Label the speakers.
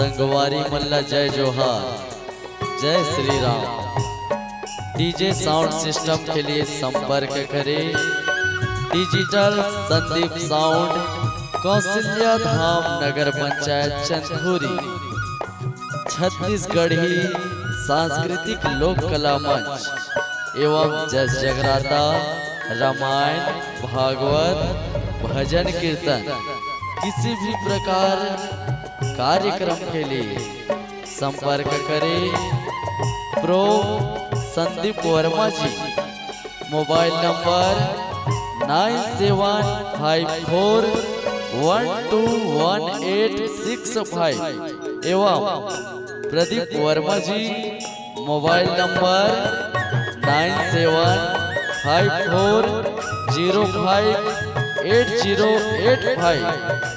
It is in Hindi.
Speaker 1: संगवारी मल्ला जय जोहार, जय Shri Ram. DJ sound system के लिए संपर्क करें डिजिटल संदीप साउंड, कौशल्या धाम, नगर पंचायत चंदपुरी, छत्तीसगढ़ी सांस्कृतिक लोक कला मंच एवं जस जगराता, रामायण, भागवत, भजन कीर्तन किसी भी प्रकार कार्यक्रम के लिए संपर्क करें प्रो संदीप वर्मा जी। मोबाइल नंबर 9754121865 एवं प्रदीप वर्मा जी मोबाइल नंबर 9754058085।